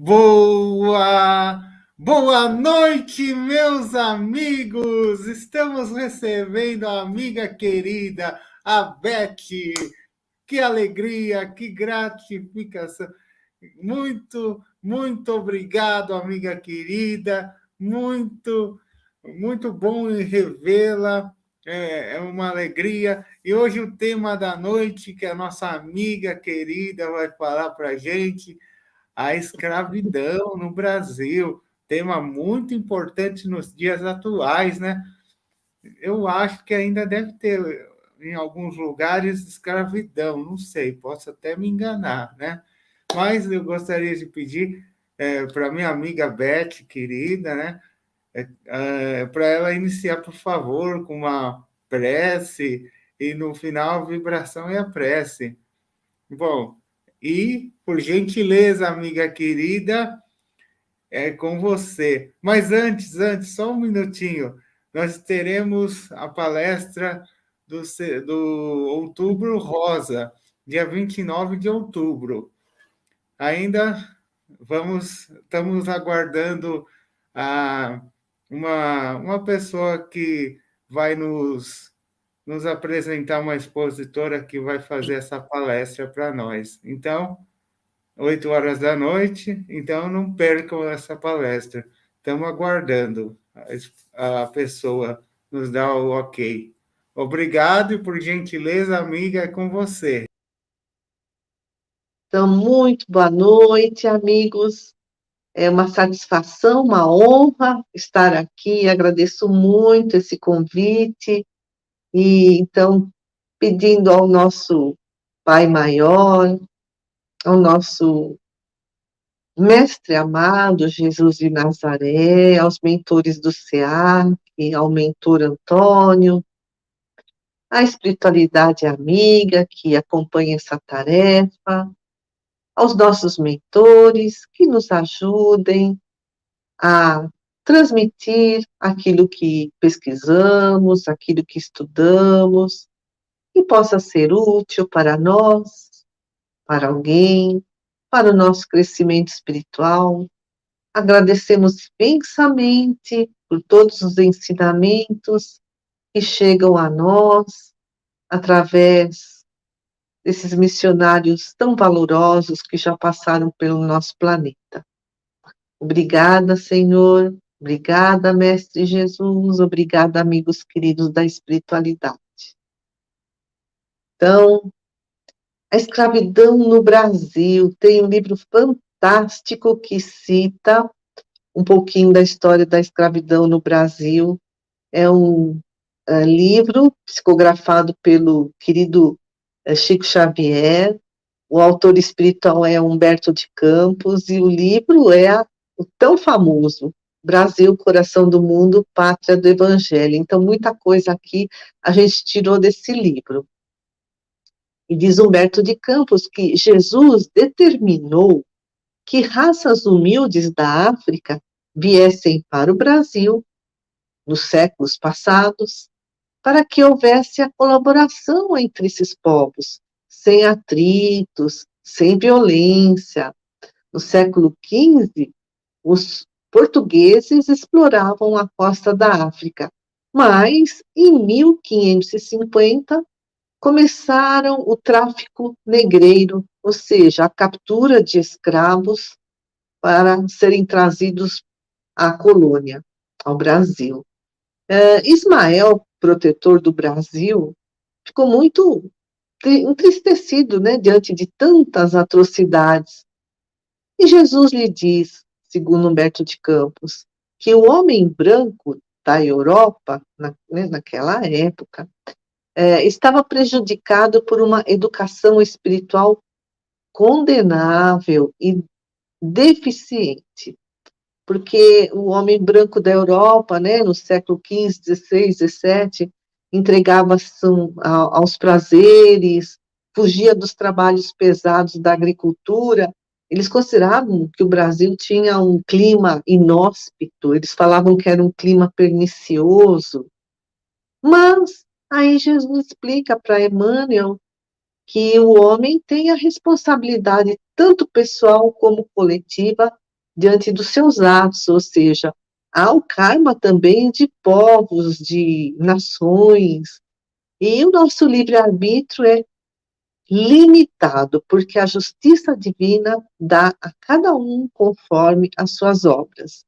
Boa noite, meus amigos! Estamos recebendo a amiga querida, a Beth. Que alegria, que gratificação. Muito obrigado, amiga querida. Muito bom revê-la. É uma alegria. E hoje o tema da noite, que a nossa amiga querida vai falar para a gente, a escravidão no Brasil, tema muito importante nos dias atuais, né? Eu acho que ainda deve ter, em alguns lugares, escravidão, não sei, posso até me enganar, né? Mas eu gostaria de pedir para minha amiga Beth, querida, né? Para ela iniciar, por favor, com uma prece, e no final a vibração e a prece. Bom, e, por gentileza, amiga querida, é com você. Mas antes, só um minutinho. Nós teremos a palestra do Outubro Rosa, dia 29 de outubro. Ainda estamos aguardando a, uma pessoa que vai nos apresentar, uma expositora que vai fazer essa palestra para nós. Então, 8 horas da noite, então não percam essa palestra. Estamos aguardando a pessoa nos dar o ok. Obrigado e, por gentileza, amiga, é com você. Então, muito boa noite, amigos. É uma satisfação, uma honra estar aqui. Agradeço muito esse convite. E então, pedindo ao nosso Pai Maior, ao nosso Mestre amado Jesus de Nazaré, aos mentores do SEAC, ao mentor Antônio, à espiritualidade amiga que acompanha essa tarefa, aos nossos mentores que nos ajudem a transmitir aquilo que pesquisamos, aquilo que estudamos, e possa ser útil para nós, para alguém, para o nosso crescimento espiritual. Agradecemos imensamente por todos os ensinamentos que chegam a nós através desses missionários tão valorosos que já passaram pelo nosso planeta. Obrigada, Senhor. Obrigada, Mestre Jesus. Obrigada, amigos queridos da espiritualidade. Então, a escravidão no Brasil tem um livro fantástico que cita um pouquinho da história da escravidão no Brasil. É um livro psicografado pelo querido Chico Xavier. O autor espiritual é Humberto de Campos e o livro é o tão famoso Brasil, Coração do Mundo, Pátria do Evangelho. Então, muita coisa aqui a gente tirou desse livro. E diz Humberto de Campos que Jesus determinou que raças humildes da África viessem para o Brasil nos séculos passados, para que houvesse a colaboração entre esses povos, sem atritos, sem violência. No século XV, os portugueses exploravam a costa da África, mas em 1550 começaram o tráfico negreiro, ou seja, a captura de escravos para serem trazidos à colônia, ao Brasil. Ismael, protetor do Brasil, ficou muito entristecido, né, diante de tantas atrocidades. E Jesus lhe diz, segundo Humberto de Campos, que o homem branco da Europa, naquela época, estava prejudicado por uma educação espiritual condenável e deficiente, porque o homem branco da Europa, né, no século XV, XVI, XVII, entregava-se aos prazeres, fugia dos trabalhos pesados da agricultura. Eles consideravam que o Brasil tinha um clima inóspito, eles falavam que era um clima pernicioso. Mas aí Jesus explica para Emmanuel que o homem tem a responsabilidade, tanto pessoal como coletiva, diante dos seus atos, ou seja, há o karma também de povos, de nações, e o nosso livre-arbítrio é limitado, porque a justiça divina dá a cada um conforme as suas obras.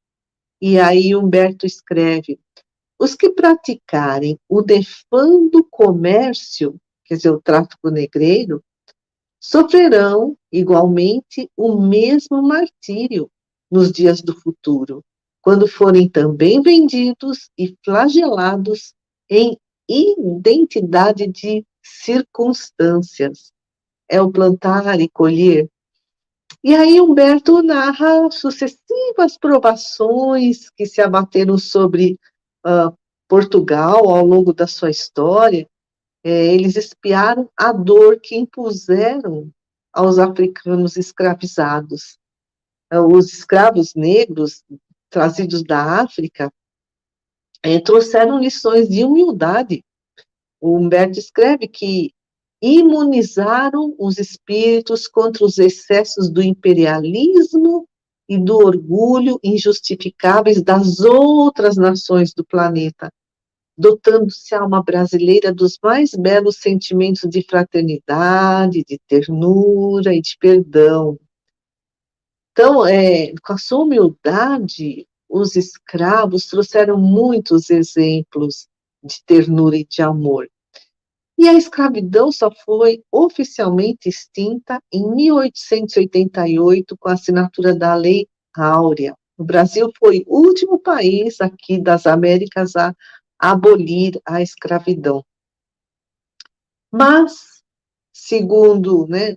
E aí Humberto escreve: os que praticarem o defando comércio, quer dizer, o tráfico negreiro, sofrerão igualmente o mesmo martírio nos dias do futuro, quando forem também vendidos e flagelados em identidade de circunstâncias. É o plantar e colher. E aí Humberto narra sucessivas provações que se abateram sobre Portugal ao longo da sua história. Eles espiaram a dor que impuseram aos africanos escravizados. Os escravos negros trazidos da África trouxeram lições de humildade. O Humberto escreve que imunizaram os espíritos contra os excessos do imperialismo e do orgulho injustificáveis das outras nações do planeta, dotando-se a alma brasileira dos mais belos sentimentos de fraternidade, de ternura e de perdão. Então, com a sua humildade, os escravos trouxeram muitos exemplos de ternura e de amor. E a escravidão só foi oficialmente extinta em 1888, com a assinatura da Lei Áurea. O Brasil foi o último país aqui das Américas a abolir a escravidão. Mas, segundo, né,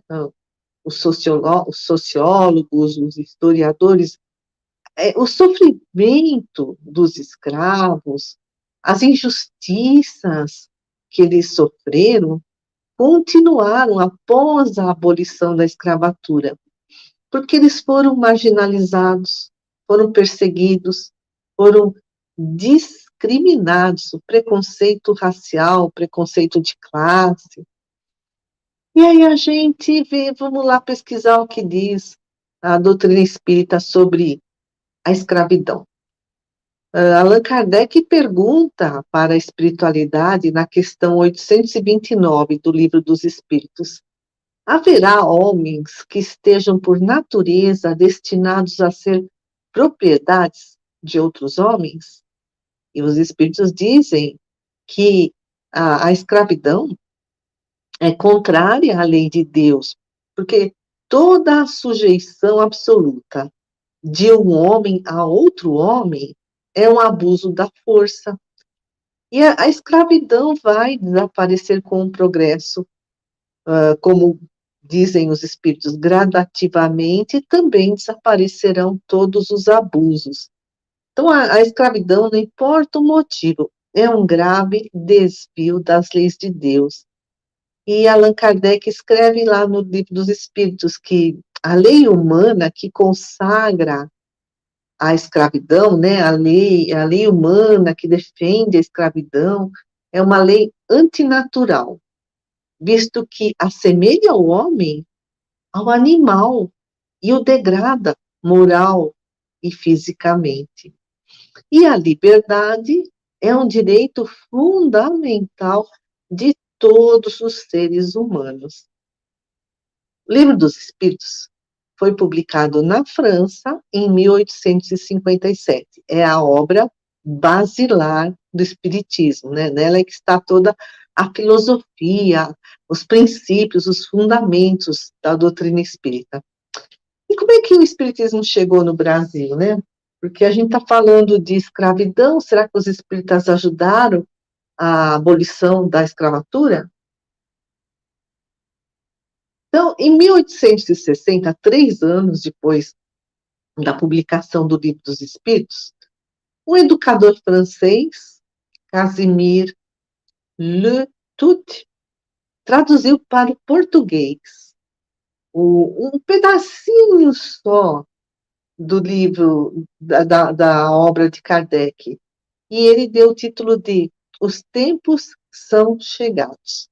os sociólogos, os historiadores, o sofrimento dos escravos, as injustiças que eles sofreram, continuaram após a abolição da escravatura, porque eles foram marginalizados, foram perseguidos, foram discriminados, o preconceito racial, o preconceito de classe. E aí a gente vê, vamos lá pesquisar o que diz a doutrina espírita sobre a escravidão. Allan Kardec pergunta para a espiritualidade na questão 829 do Livro dos Espíritos: haverá homens que estejam por natureza destinados a ser propriedades de outros homens? E os espíritos dizem que a escravidão é contrária à lei de Deus, porque toda a sujeição absoluta de um homem a outro homem é um abuso da força. E a escravidão vai desaparecer com o progresso, como dizem os espíritos, gradativamente, também desaparecerão todos os abusos. Então, a escravidão, não importa o motivo, é um grave desvio das leis de Deus. E Allan Kardec escreve lá no Livro dos Espíritos que a lei humana que consagra a escravidão, né, a lei humana que defende a escravidão, é uma lei antinatural, visto que assemelha o homem ao animal e o degrada moral e fisicamente. E a liberdade é um direito fundamental de todos os seres humanos. O Livro dos Espíritos foi publicado na França em 1857. É a obra basilar do Espiritismo, né? Nela é que está toda a filosofia, os princípios, os fundamentos da doutrina espírita. E como é que o Espiritismo chegou no Brasil, né? Porque a gente está falando de escravidão, será que os espíritas ajudaram a abolição da escravatura? Então, em 1860, 3 anos depois da publicação do Livro dos Espíritos, um educador francês, Casimir Letout, traduziu para o português um pedacinho só do livro, da obra de Kardec, e ele deu o título de Os Tempos São Chegados.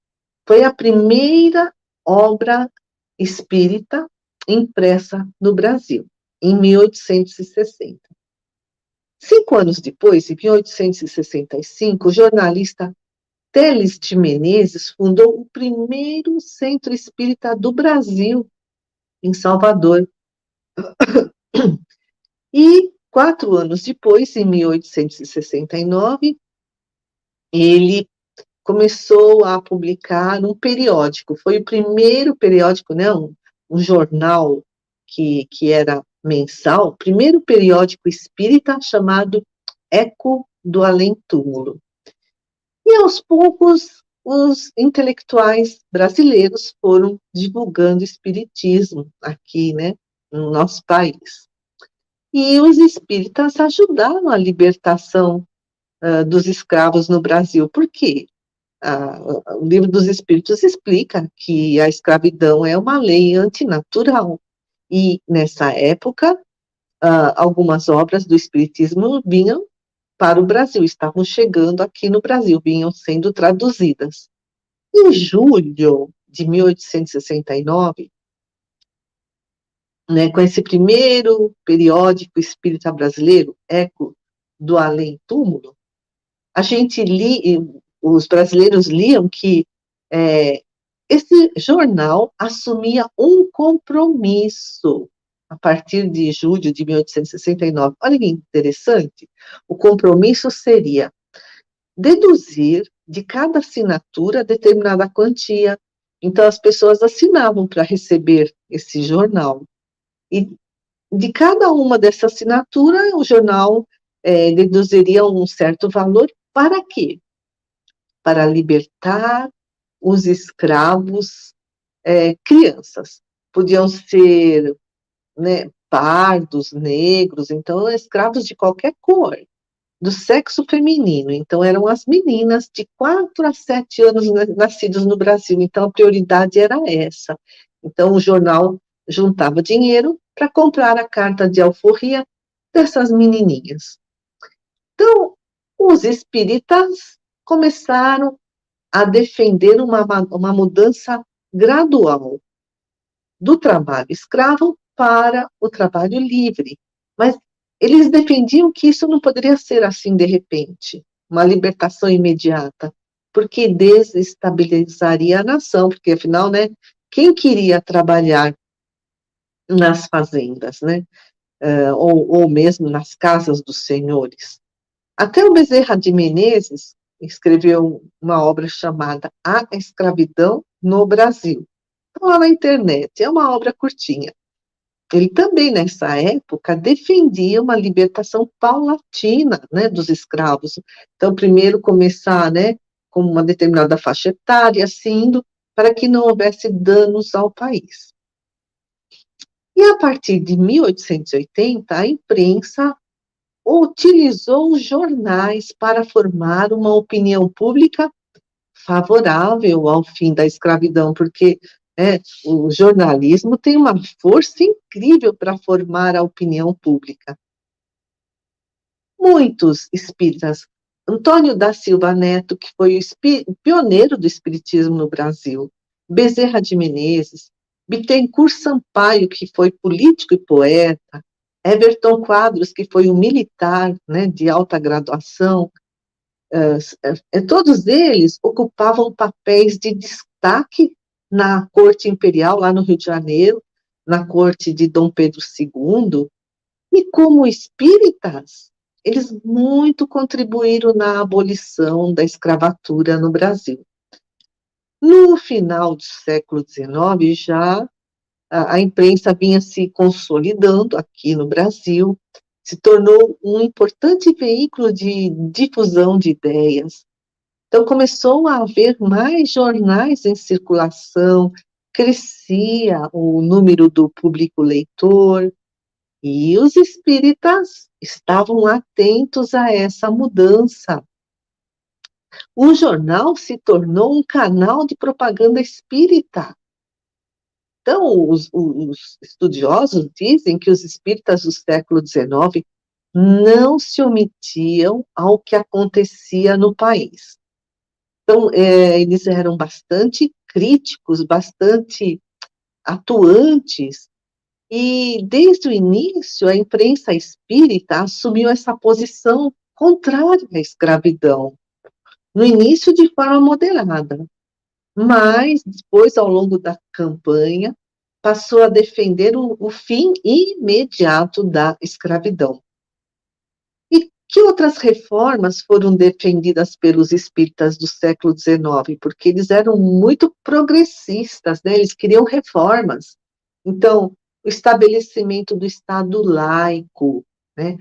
Foi a primeira obra espírita impressa no Brasil, em 1860. 5 anos depois, em 1865, o jornalista Teles de Menezes fundou o primeiro centro espírita do Brasil, em Salvador. E 4 anos depois, em 1869, ele começou a publicar um periódico. Foi o primeiro periódico, né, um jornal que era mensal, o primeiro periódico espírita chamado Eco do Além-Túmulo. E aos poucos, os intelectuais brasileiros foram divulgando o espiritismo aqui, né, no nosso país. E os espíritas ajudaram a libertação dos escravos no Brasil. Por quê? O Livro dos Espíritos explica que a escravidão é uma lei antinatural. E, nessa época, algumas obras do Espiritismo vinham para o Brasil, estavam chegando aqui no Brasil, vinham sendo traduzidas. Em julho de 1869, né, com esse primeiro periódico espírita brasileiro, Eco do Além-Túmulo, os brasileiros liam que esse jornal assumia um compromisso a partir de julho de 1869. Olha que interessante. O compromisso seria deduzir de cada assinatura determinada quantia. Então, as pessoas assinavam para receber esse jornal. E de cada uma dessa assinatura, o jornal deduziria um certo valor. Para quê? Para libertar os escravos crianças. Podiam ser, né, pardos, negros, então escravos de qualquer cor, do sexo feminino. Então eram as meninas de 4 a 7 anos nascidos no Brasil. Então a prioridade era essa. Então o jornal juntava dinheiro para comprar a carta de alforria dessas menininhas. Então os espíritas começaram a defender uma mudança gradual do trabalho escravo para o trabalho livre. Mas eles defendiam que isso não poderia ser assim de repente, uma libertação imediata, porque desestabilizaria a nação, porque afinal, né, quem queria trabalhar nas fazendas, né, ou mesmo nas casas dos senhores? Até o Bezerra de Menezes escreveu uma obra chamada A Escravidão no Brasil. Está lá na internet, é uma obra curtinha. Ele também, nessa época, defendia uma libertação paulatina, né, dos escravos. Então, primeiro começar, né, com uma determinada faixa etária, assim, para que não houvesse danos ao país. E a partir de 1880, a imprensa utilizou os jornais para formar uma opinião pública favorável ao fim da escravidão, porque o jornalismo tem uma força incrível para formar a opinião pública. Muitos espíritas, Antônio da Silva Neto, que foi o pioneiro do espiritismo no Brasil, Bezerra de Menezes, Bittencourt Sampaio, que foi político e poeta, Everton Quadros, que foi um militar, né, de alta graduação, todos eles ocupavam papéis de destaque na corte imperial, lá no Rio de Janeiro, na corte de Dom Pedro II, e como espíritas, eles muito contribuíram na abolição da escravatura no Brasil. No final do século XIX, já a imprensa vinha se consolidando aqui no Brasil, se tornou um importante veículo de difusão de ideias. Então, começou a haver mais jornais em circulação, crescia o número do público leitor, e os espíritas estavam atentos a essa mudança. O jornal se tornou um canal de propaganda espírita. Então, os estudiosos dizem que os espíritas do século XIX não se omitiam ao que acontecia no país. Então, eles eram bastante críticos, bastante atuantes, E, desde o início, a imprensa espírita assumiu essa posição contrária à escravidão, no início de forma moderada, mas depois, ao longo da campanha, passou a defender o fim imediato da escravidão. E que outras reformas foram defendidas pelos espíritas do século XIX? Porque eles eram muito progressistas, né? Eles queriam reformas. Então, o estabelecimento do Estado laico, né?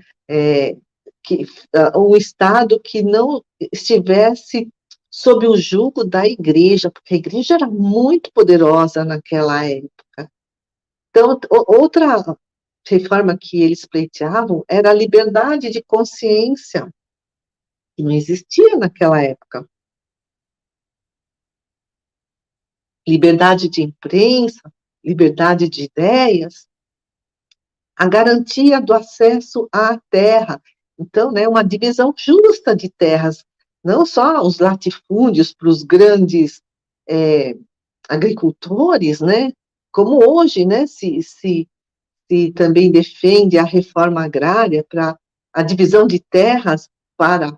Um Estado que não estivesse sob o jugo da Igreja, porque a Igreja era muito poderosa naquela época. Então, outra reforma que eles pleiteavam era a liberdade de consciência, que não existia naquela época. Liberdade de imprensa, liberdade de ideias, a garantia do acesso à terra. Então, né, uma divisão justa de terras, não só os latifúndios para os grandes agricultores, né, como hoje, né, se também defende a reforma agrária para a divisão de terras para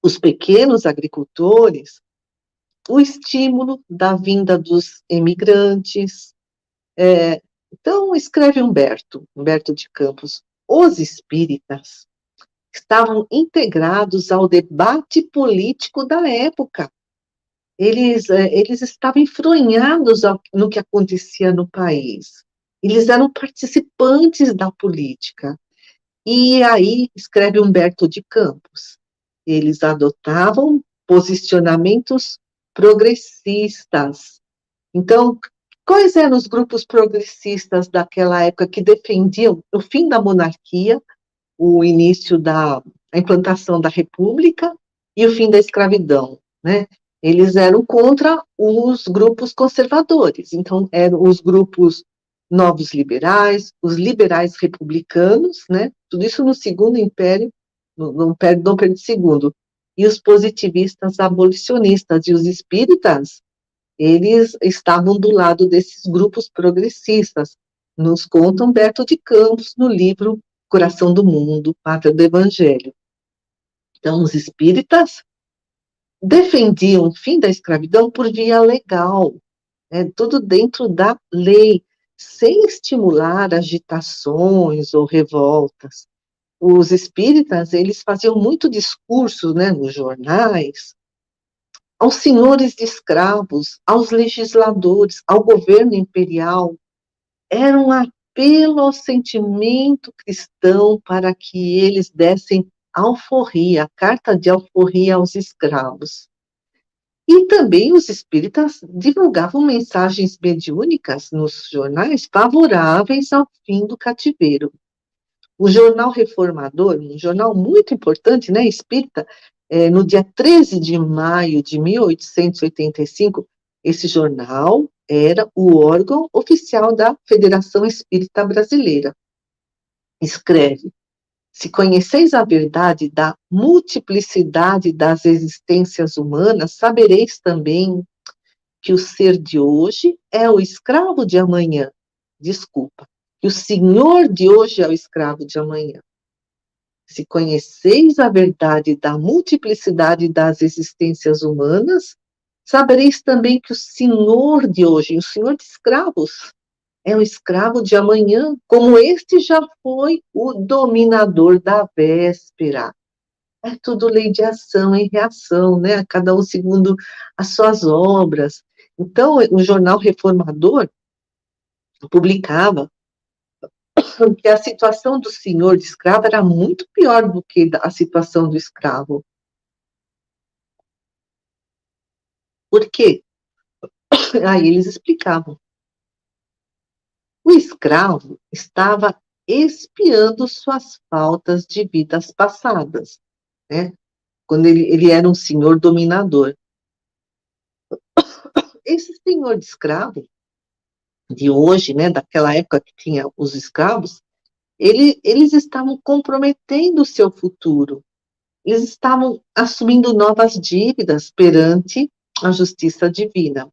os pequenos agricultores, o estímulo da vinda dos emigrantes. Então, escreve Humberto de Campos, os espíritas estavam integrados ao debate político da época. Eles estavam enfronhados no que acontecia no país. Eles eram participantes da política. E aí, escreve Humberto de Campos, eles adotavam posicionamentos progressistas. Então, quais eram os grupos progressistas daquela época que defendiam o fim da monarquia, o início da implantação da república e o fim da escravidão, né? Eles eram contra os grupos conservadores, então eram os grupos novos liberais, os liberais republicanos, né? Tudo isso no Segundo Império, no Império Dom Pedro II, e os positivistas abolicionistas e os espíritas, eles estavam do lado desses grupos progressistas, nos conta Humberto de Campos no livro Coração do Mundo, Pátria do Evangelho. Então, os espíritas defendiam o fim da escravidão por via legal, tudo dentro da lei, sem estimular agitações ou revoltas. Os espíritas, eles faziam muito discurso, né, nos jornais, aos senhores de escravos, aos legisladores, ao governo imperial. Era um apelo ao sentimento cristão para que eles dessem alforria, a carta de alforria aos escravos. E também os espíritas divulgavam mensagens mediúnicas nos jornais favoráveis ao fim do cativeiro. O Jornal Reformador, um jornal muito importante, né, espírita, no dia 13 de maio de 1885, esse jornal era o órgão oficial da Federação Espírita Brasileira. Escreve: se conheceis a verdade da multiplicidade das existências humanas, sabereis também que o ser de hoje é o escravo de amanhã. Desculpa, que o senhor de hoje é o escravo de amanhã. Se conheceis a verdade da multiplicidade das existências humanas, sabereis também que o senhor de hoje, o senhor de escravos, é o escravo de amanhã, como este já foi o dominador da véspera. É tudo lei de ação e reação, né? Cada um segundo as suas obras. Então, o jornal Reformador publicava que a situação do senhor de escravo era muito pior do que a situação do escravo. Por quê? Aí eles explicavam. O escravo estava expiando suas faltas de vidas passadas, né? Quando ele era um senhor dominador. Esse senhor de escravo, de hoje, né, daquela época que tinha os escravos, eles estavam comprometendo o seu futuro. Eles estavam assumindo novas dívidas perante a justiça divina.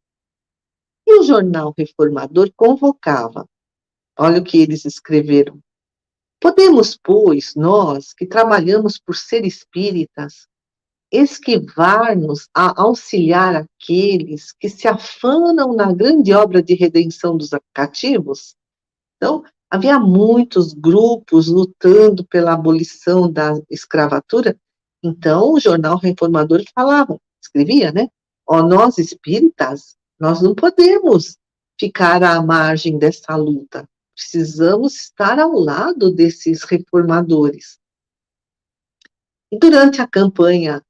E o jornal Reformador convocava Olha o que eles escreveram. Podemos, pois, nós que trabalhamos por ser espíritas, esquivar-nos a auxiliar aqueles que se afanam na grande obra de redenção dos cativos? Então, havia muitos grupos lutando pela abolição da escravatura. Então, o jornal Reformador falava, escrevia, né? Ó, nós espíritas, nós não podemos ficar à margem dessa luta. Precisamos estar ao lado desses reformadores. E durante a campanha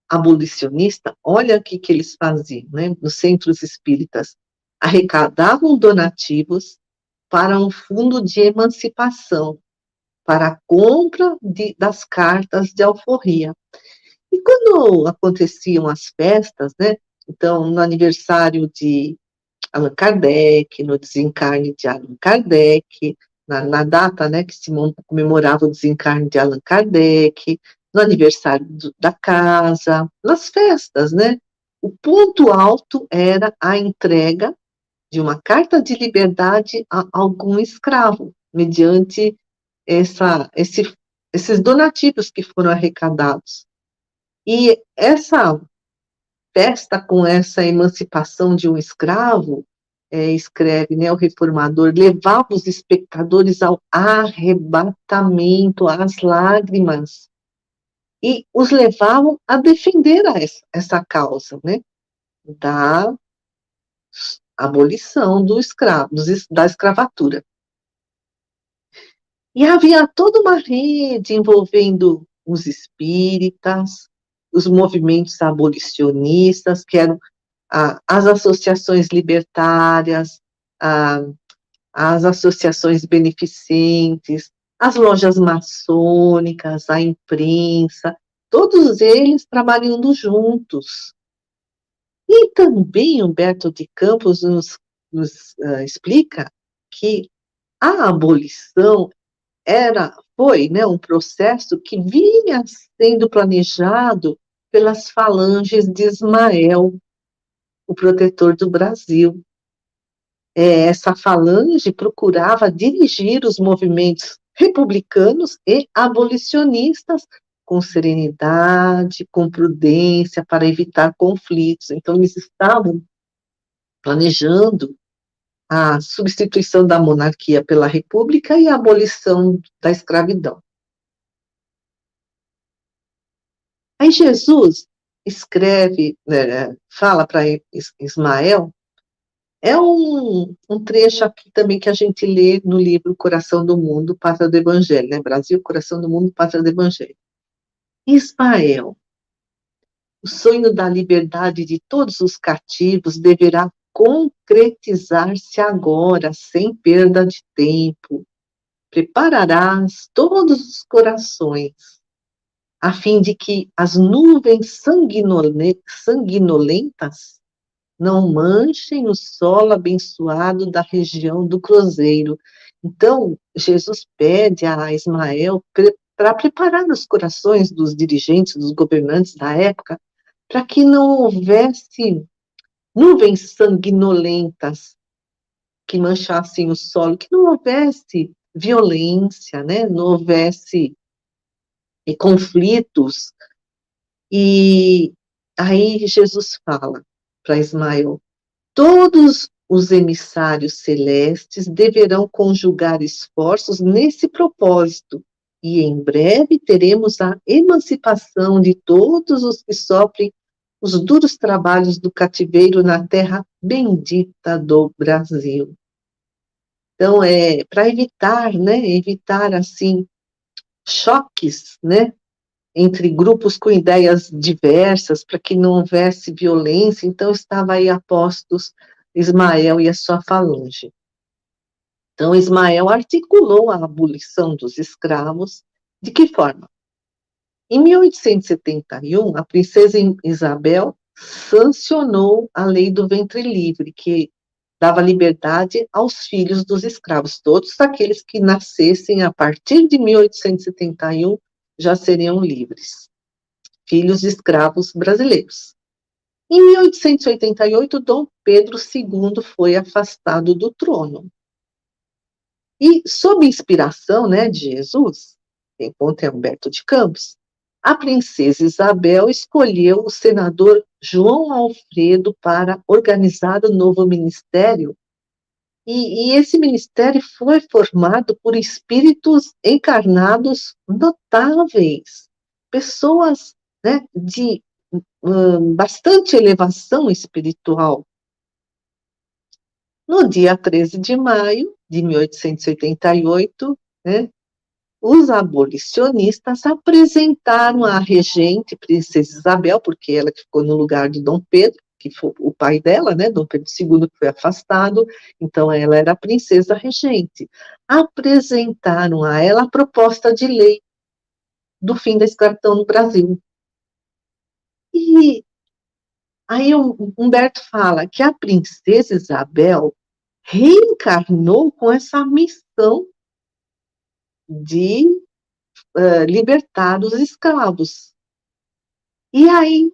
abolicionista, olha o que eles faziam, né? Nos centros espíritas, arrecadavam donativos para um fundo de emancipação, para a compra das cartas de alforria. E quando aconteciam as festas, né? Então, no aniversário de Allan Kardec, no desencarne de Allan Kardec, na data, né, que se comemorava o desencarne de Allan Kardec, no aniversário da casa, nas festas, né? O ponto alto era a entrega de uma carta de liberdade a algum escravo, mediante esses donativos que foram arrecadados. E essa festa com essa emancipação de um escravo, escreve, né, o reformador, levava os espectadores ao arrebatamento, às lágrimas, e os levavam a defender essa causa, né, da abolição do escravo, da escravatura. E havia toda uma rede envolvendo os espíritas, os movimentos abolicionistas, que eram as associações libertárias, as associações beneficentes, as lojas maçônicas, a imprensa, todos eles trabalhando juntos. E também Humberto de Campos nos explica que a abolição foi, né, um processo que vinha sendo planejado pelas falanges de Ismael, o protetor do Brasil. Essa falange procurava dirigir os movimentos republicanos e abolicionistas com serenidade, com prudência, para evitar conflitos. Então, eles estavam planejando a substituição da monarquia pela república e a abolição da escravidão. Aí Jesus escreve, né, fala para Ismael, um trecho aqui também que a gente lê no livro Coração do Mundo, Pátria do Evangelho, né? Brasil, Coração do Mundo, Pátria do Evangelho. Ismael, o sonho da liberdade de todos os cativos deverá concretizar-se agora, sem perda de tempo. Prepararás todos os corações, a fim de que as nuvens sanguinolentas não manchem o solo abençoado da região do Cruzeiro. Então, Jesus pede a Ismael para preparar os corações dos dirigentes, dos governantes da época, para que não houvesse nuvens sanguinolentas que manchassem o solo, que não houvesse violência, né? Não houvesse conflitos. E aí Jesus fala para Ismael: todos os emissários celestes deverão conjugar esforços nesse propósito, e em breve teremos a emancipação de todos os que sofrem os duros trabalhos do cativeiro na terra bendita do Brasil. Então, para evitar, né, assim, choques, né, entre grupos com ideias diversas, para que não houvesse violência, então estava aí a postos Ismael e a sua falange. Então, Ismael articulou a abolição dos escravos. De que forma? Em 1871, a princesa Isabel sancionou a lei do ventre livre, que dava liberdade aos filhos dos escravos. Todos aqueles que nascessem a partir de 1871 já seriam livres, filhos de escravos brasileiros. Em 1888, Dom Pedro II foi afastado do trono. E, sob inspiração, né, de Jesus, quem conta é Humberto de Campos, a princesa Isabel escolheu o senador João Alfredo para organizar o novo ministério, e esse ministério foi formado por espíritos encarnados notáveis, pessoas, né, de bastante elevação espiritual. No dia 13 de maio de 1888, né, os abolicionistas apresentaram à regente, Princesa Isabel, porque ela que ficou no lugar de Dom Pedro, que foi o pai dela, né, Dom Pedro II, que foi afastado, então ela era a princesa regente. Apresentaram a ela a proposta de lei do fim da escravidão no Brasil. E aí o Humberto fala que a princesa Isabel reencarnou com essa missão de libertar os escravos. E aí,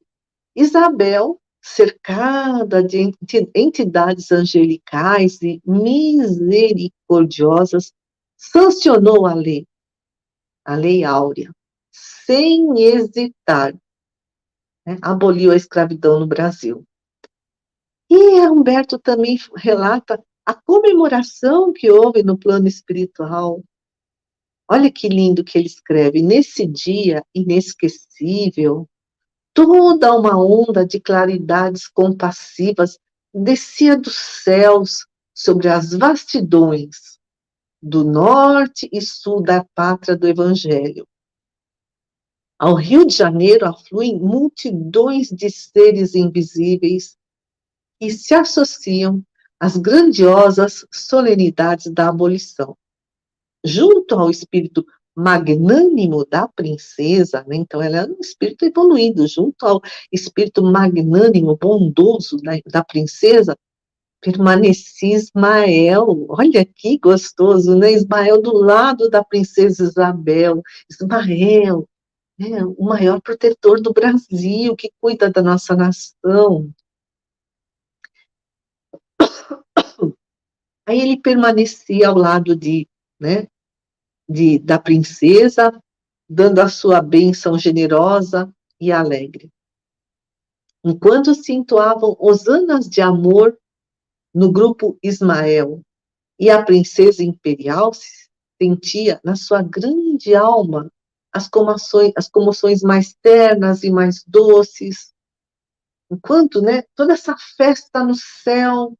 Isabel, cercada de entidades angelicais e misericordiosas, sancionou a Lei Áurea, sem hesitar, né, aboliu a escravidão no Brasil. E Humberto também relata a comemoração que houve no plano espiritual. Olha que lindo que ele escreve. Nesse dia inesquecível, toda uma onda de claridades compassivas descia dos céus sobre as vastidões do norte e sul da pátria do Evangelho. Ao Rio de Janeiro afluem multidões de seres invisíveis e se associam às grandiosas solenidades da abolição. Junto ao espírito magnânimo da princesa, né? Então ela era um espírito evoluído, junto ao espírito magnânimo, bondoso da princesa, permanecia Ismael. Olha que gostoso, né? Ismael do lado da princesa Isabel. Ismael, né? O maior protetor do Brasil, que cuida da nossa nação. Aí ele permanecia ao lado né, da princesa, dando a sua bênção generosa e alegre. Enquanto se entoavam hosanas de amor no grupo Ismael, e a princesa imperial sentia na sua grande alma as comoções mais ternas e mais doces. Enquanto, né, toda essa festa no céu,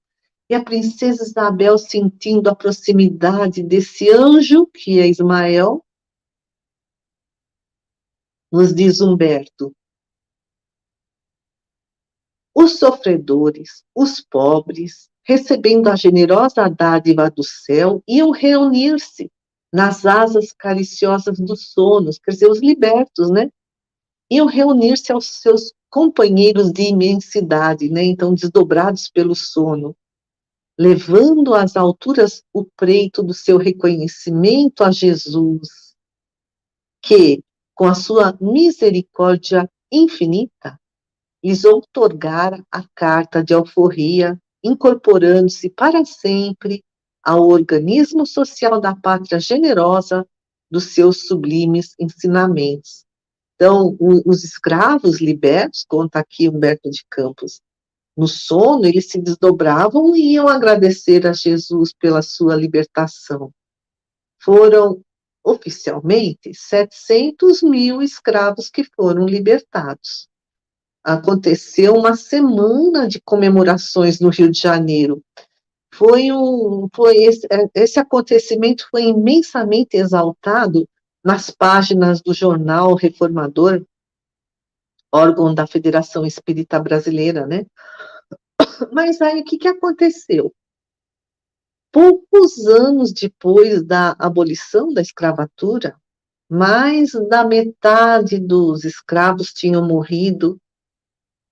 e a princesa Isabel sentindo a proximidade desse anjo, que é Ismael, nos diz Humberto, os sofredores, os pobres, recebendo a generosa dádiva do céu, iam reunir-se nas asas cariciosas dos sonos, quer dizer, os libertos, né? Iam reunir-se aos seus companheiros de imensidade, né? Então, desdobrados pelo sono, levando às alturas o preito do seu reconhecimento a Jesus, que, com a sua misericórdia infinita, lhes outorgara a carta de alforria, incorporando-se para sempre ao organismo social da pátria generosa dos seus sublimes ensinamentos. Então, os escravos libertos, conta aqui Humberto de Campos, no sono, eles se desdobravam e iam agradecer a Jesus pela sua libertação. Foram, oficialmente, 700 mil escravos que foram libertados. Aconteceu uma semana de comemorações no Rio de Janeiro. Esse acontecimento foi imensamente exaltado nas páginas do jornal Reformador, órgão da Federação Espírita Brasileira, né? Mas aí, o que aconteceu? Poucos anos depois da abolição da escravatura, mais da metade dos escravos tinham morrido,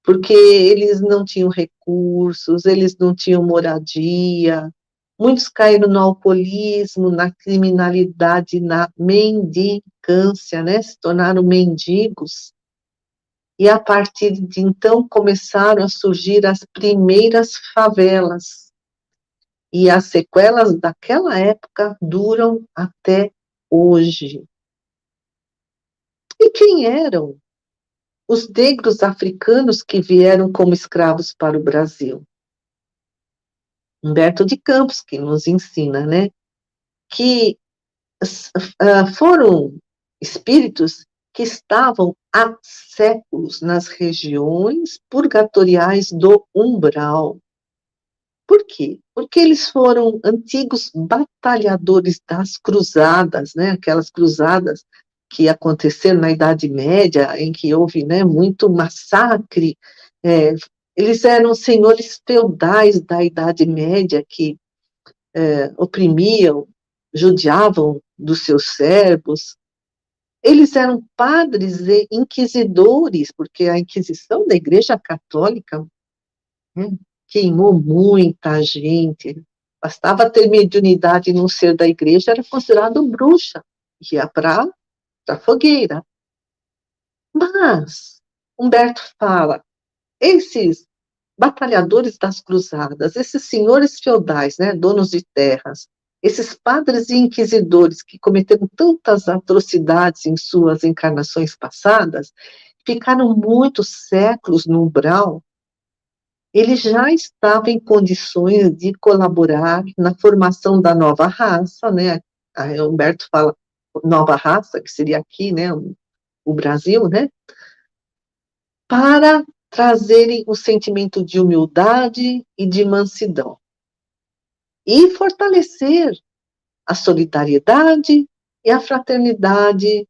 porque eles não tinham recursos, eles não tinham moradia, muitos caíram no alcoolismo, na criminalidade, na mendicância, né? Se tornaram mendigos. E a partir de então começaram a surgir as primeiras favelas. e as sequelas daquela época duram até hoje. E quem eram os negros africanos que vieram como escravos para o Brasil? Humberto de Campos, que nos ensina, né, que foram espíritos que estavam há séculos nas regiões purgatoriais do umbral. Por quê? Porque eles foram antigos batalhadores das cruzadas, né? Aquelas cruzadas que aconteceram na Idade Média, em que houve, né, muito massacre. É, eles eram senhores feudais da Idade Média que oprimiam, judiavam dos seus servos. Eles eram padres e inquisidores, porque a Inquisição da Igreja Católica, né, queimou muita gente. Bastava ter mediunidade e não ser da igreja, era considerado bruxa, ia para a fogueira. Mas, Humberto fala, esses batalhadores das cruzadas, esses senhores feudais, né, donos de terras, esses padres e inquisidores que cometeram tantas atrocidades em suas encarnações passadas, ficaram muitos séculos no umbral. Ele já estava em condições de colaborar na formação da nova raça, né? A Humberto fala nova raça, que seria aqui, né, o Brasil, né? Para trazerem o sentimento de humildade e de mansidão. E fortalecer a solidariedade e a fraternidade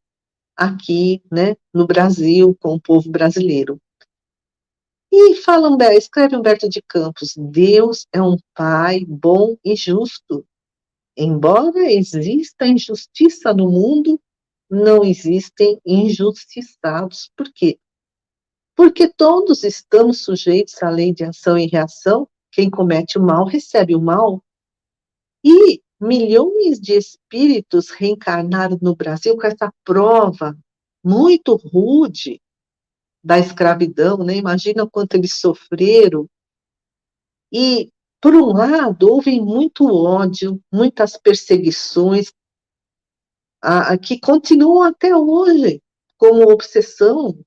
aqui, né, no Brasil, com o povo brasileiro. E fala, escreve Humberto de Campos, Deus é um Pai bom e justo. Embora exista injustiça no mundo, não existem injustiçados. Por quê? Porque todos estamos sujeitos à lei de ação e reação. Quem comete o mal recebe o mal. E milhões de espíritos reencarnaram no Brasil com essa prova muito rude da escravidão, né? Imagina quanto eles sofreram. E, por um lado, houve muito ódio, muitas perseguições, que continuam até hoje como obsessão,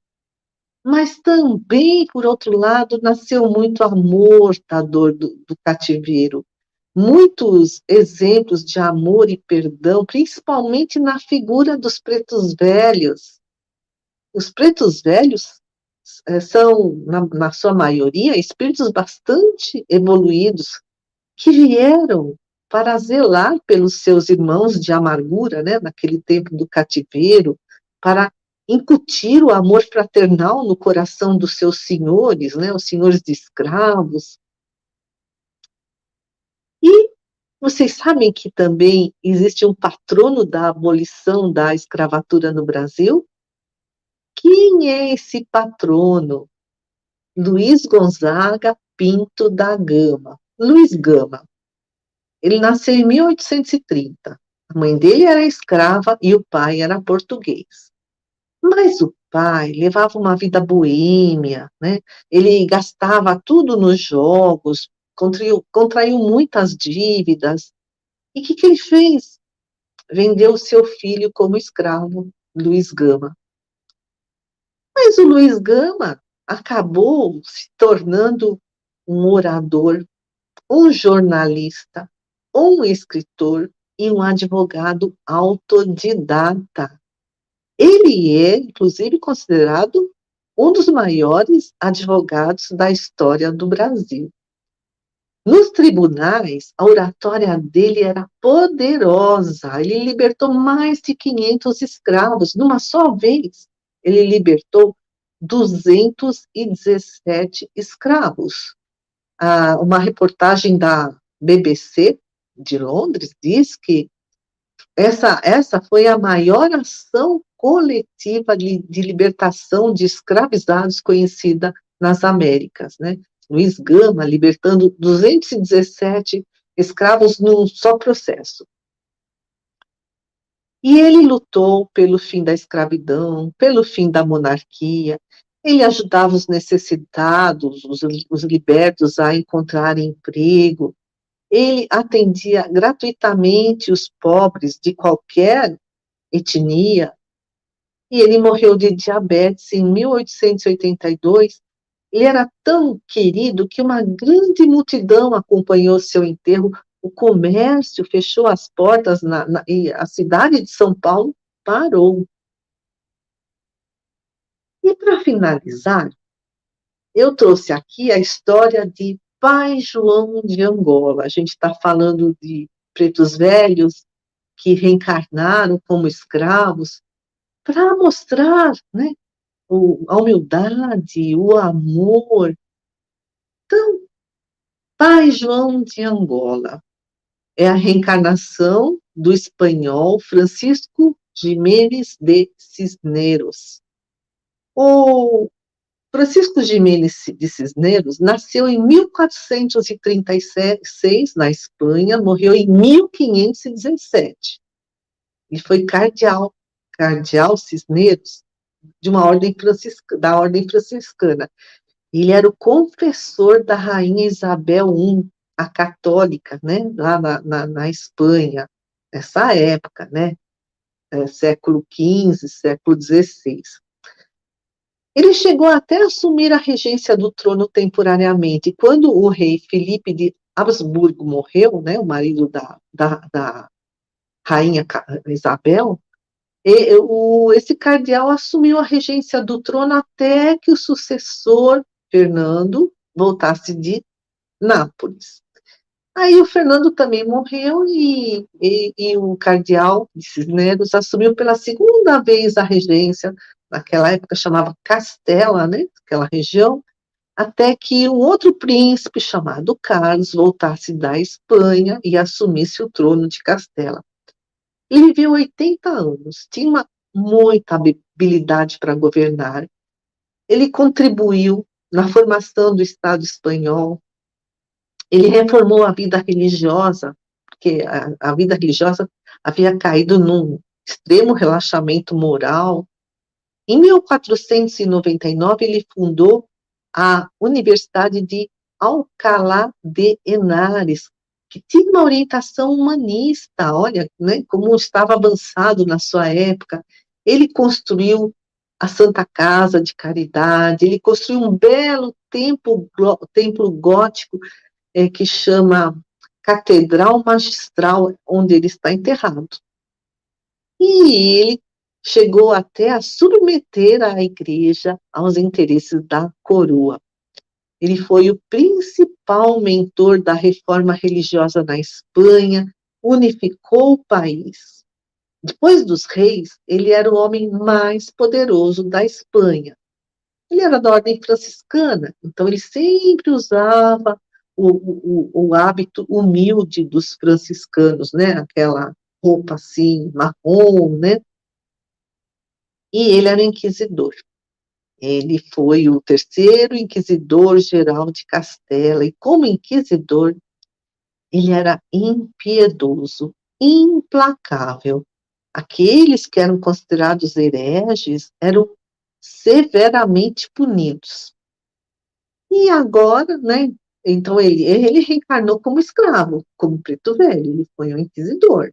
mas também, por outro lado, nasceu muito amor da dor do cativeiro. Muitos exemplos de amor e perdão, principalmente na figura dos pretos velhos. Os pretos velhos são, na sua maioria, espíritos bastante evoluídos, que vieram para zelar pelos seus irmãos de amargura, né, naquele tempo do cativeiro, para incutir o amor fraternal no coração dos seus senhores, né, os senhores de escravos. E vocês sabem que também existe um patrono da abolição da escravatura no Brasil? Quem é esse patrono? Luiz Gonzaga Pinto da Gama. Luiz Gama. Ele nasceu em 1830. A mãe dele era escrava e o pai era português. Mas o pai levava uma vida boêmia, né? Ele gastava tudo nos jogos, contraiu muitas dívidas. E o que ele fez? Vendeu o seu filho como escravo, Luiz Gama. Mas o Luiz Gama acabou se tornando um orador, um jornalista, um escritor e um advogado autodidata. Ele é, inclusive, considerado um dos maiores advogados da história do Brasil. Nos tribunais, a oratória dele era poderosa. Ele libertou mais de 500 escravos numa só vez. Ele libertou 217 escravos. Uma reportagem da BBC de Londres diz que essa foi a maior ação coletiva de libertação de escravizados conhecida nas Américas, né? Luiz Gama libertando 217 escravos num só processo. E ele lutou pelo fim da escravidão, pelo fim da monarquia. Ele ajudava os necessitados, os libertos a encontrarem emprego. Ele atendia gratuitamente os pobres de qualquer etnia, e ele morreu de diabetes em 1882. Ele era tão querido que uma grande multidão acompanhou seu enterro. O comércio fechou as portas e a cidade de São Paulo parou. E para finalizar, eu trouxe aqui a história de Pai João de Angola. A gente está falando de pretos velhos que reencarnaram como escravos para mostrar, né, a humildade, o amor. Então, Pai João de Angola é a reencarnação do espanhol Francisco Jiménez de Cisneros. O Francisco Jiménez de Cisneros nasceu em 1436 na Espanha, morreu em 1517. Ele foi cardeal Cisneros de uma da ordem franciscana. Ele era o confessor da rainha Isabel I, a católica, né, lá na Espanha, nessa época, né, século XV, século XVI. Ele chegou até a assumir a regência do trono temporariamente. Quando o rei Felipe de Habsburgo morreu, né, o marido da rainha Isabel, esse cardeal assumiu a regência do trono até que o sucessor, Fernando, voltasse de Nápoles. Aí o Fernando também morreu e o cardeal de Cisneros assumiu pela segunda vez a regência, naquela época chamava Castela, né, aquela região, até que um outro príncipe chamado Carlos voltasse da Espanha e assumisse o trono de Castela. Ele viveu 80 anos, tinha muita habilidade para governar. Ele contribuiu na formação do Estado espanhol. Ele reformou a vida religiosa, porque a vida religiosa havia caído num extremo relaxamento moral. Em 1499, ele fundou a Universidade de Alcalá de Henares, que tinha uma orientação humanista, olha, né, como estava avançado na sua época. Ele construiu a Santa Casa de Caridade, ele construiu um belo templo gótico que chama Catedral Magistral, onde ele está enterrado. E ele chegou até a submeter a igreja aos interesses da coroa. Ele foi o principal mentor da reforma religiosa na Espanha, unificou o país. Depois dos reis, ele era o homem mais poderoso da Espanha. Ele era da ordem franciscana, então ele sempre usava o hábito humilde dos franciscanos, né? Aquela roupa assim, marrom, né? E ele era inquisidor. Ele foi o terceiro inquisidor-geral de Castela, e como inquisidor, ele era impiedoso, implacável. Aqueles que eram considerados hereges eram severamente punidos. E agora, né, então ele reencarnou como escravo, como preto velho, ele foi um inquisidor.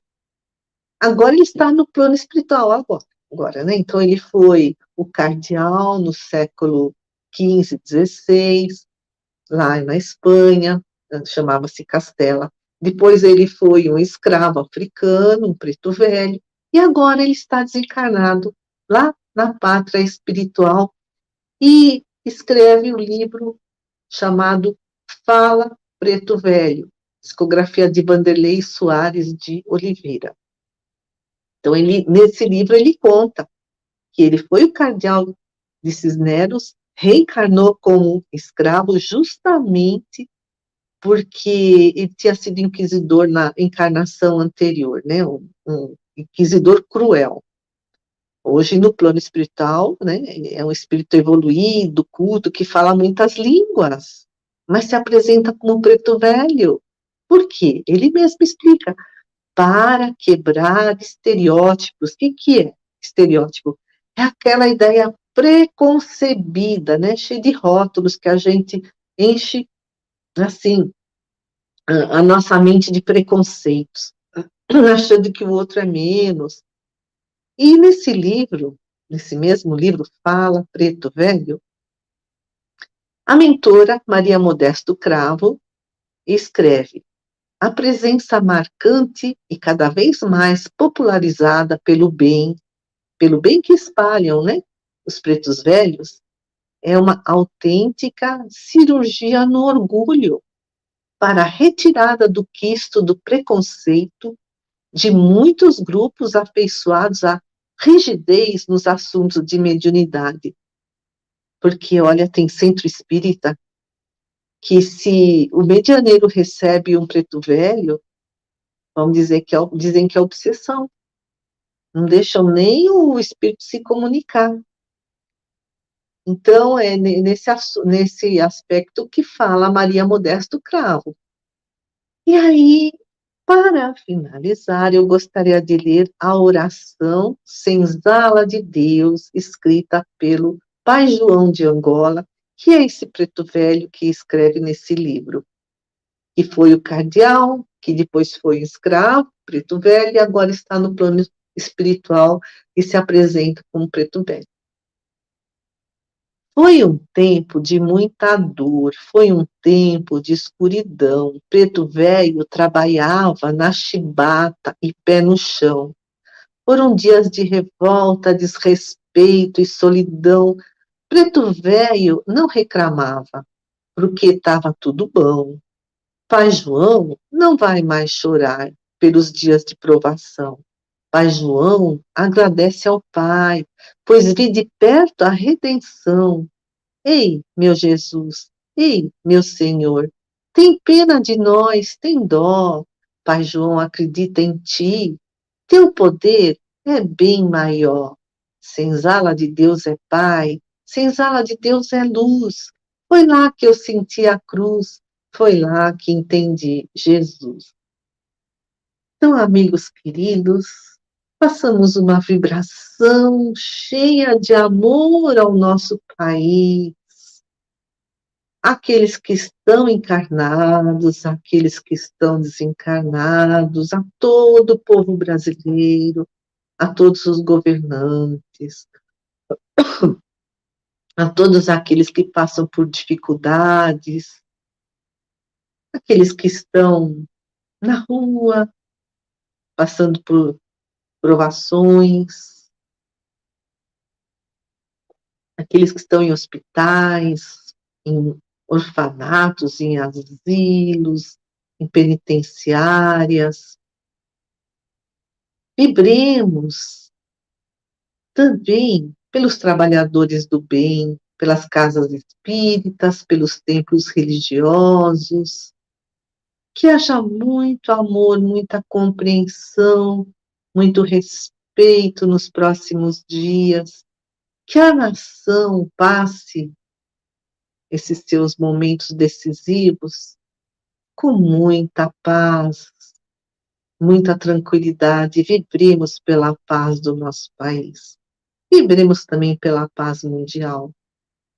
Agora ele está no plano espiritual agora, né? Então ele foi o cardeal no século XV, XVI, lá na Espanha, chamava-se Castela. Depois ele foi um escravo africano, um preto velho, e agora ele está desencarnado lá na pátria espiritual e escreve um livro chamado Fala Preto Velho, psicografia de Vanderlei Soares de Oliveira. Então, nesse livro, ele conta que ele foi o cardeal de Cisneros, reencarnou como escravo justamente porque ele tinha sido inquisidor na encarnação anterior, né? Um inquisidor cruel. Hoje, no plano espiritual, né, é um espírito evoluído, culto, que fala muitas línguas, mas se apresenta como um preto velho. Por quê? Ele mesmo explica. Para quebrar estereótipos. O que é estereótipo? É aquela ideia preconcebida, né, cheia de rótulos que a gente enche, assim, a nossa mente de preconceitos, achando que o outro é menos. E nesse livro, nesse mesmo livro, Fala Preto Velho, a mentora Maria Modesto Cravo escreve: a presença marcante e cada vez mais popularizada pelo bem que espalham, né, os pretos velhos, é uma autêntica cirurgia no orgulho para a retirada do quisto do preconceito de muitos grupos afeiçoados à rigidez nos assuntos de mediunidade. Porque, olha, tem centro espírita que se o medianeiro recebe um preto velho, vamos dizer que dizem que é obsessão. Não deixam nem o espírito se comunicar. Então, é nesse aspecto que fala Maria Modesto Cravo. E aí, para finalizar, eu gostaria de ler a oração Senzala de Deus, escrita pelo Pai João de Angola, que é esse preto velho que escreve nesse livro, que foi o cardeal, que depois foi escravo, preto velho, e agora está no plano espiritual e se apresenta como preto velho. Foi um tempo de muita dor, foi um tempo de escuridão. Preto velho trabalhava na chibata e pé no chão. Foram dias de revolta, desrespeito e solidão. Preto velho não reclamava, porque estava tudo bom. Pai João não vai mais chorar pelos dias de provação. Pai João agradece ao Pai, pois vi de perto a redenção. Ei, meu Jesus, ei, meu Senhor, tem pena de nós, tem dó. Pai João acredita em ti, teu poder é bem maior. Senzala de Deus é Pai, senzala de Deus é luz. Foi lá que eu senti a cruz, foi lá que entendi Jesus. Então, amigos queridos, façamos uma vibração cheia de amor ao nosso país, aqueles que estão encarnados, aqueles que estão desencarnados, a todo o povo brasileiro, a todos os governantes, a todos aqueles que passam por dificuldades, aqueles que estão na rua, passando por provações, aqueles que estão em hospitais, em orfanatos, em asilos, em penitenciárias. Vibremos também pelos trabalhadores do bem, pelas casas espíritas, pelos templos religiosos, que haja muito amor, muita compreensão, muito respeito nos próximos dias, que a nação passe esses seus momentos decisivos com muita paz, muita tranquilidade, vibremos pela paz do nosso país. Vibremos também pela paz mundial.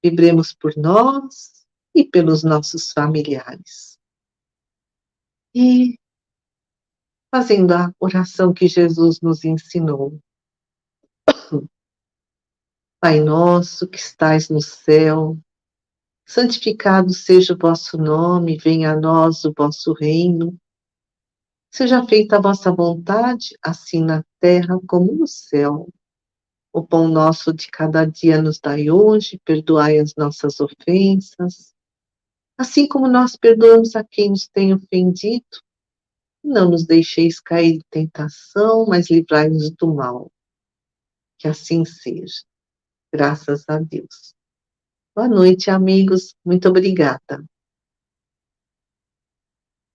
Vibremos por nós e pelos nossos familiares. E fazendo a oração que Jesus nos ensinou. Pai nosso que estais no céu, santificado seja o vosso nome, venha a nós o vosso reino. Seja feita a vossa vontade, assim na terra como no céu. O pão nosso de cada dia nos dai hoje, perdoai as nossas ofensas, assim como nós perdoamos a quem nos tem ofendido. Não nos deixeis cair em tentação, mas livrai-nos do mal. Que assim seja. Graças a Deus. Boa noite, amigos. Muito obrigada.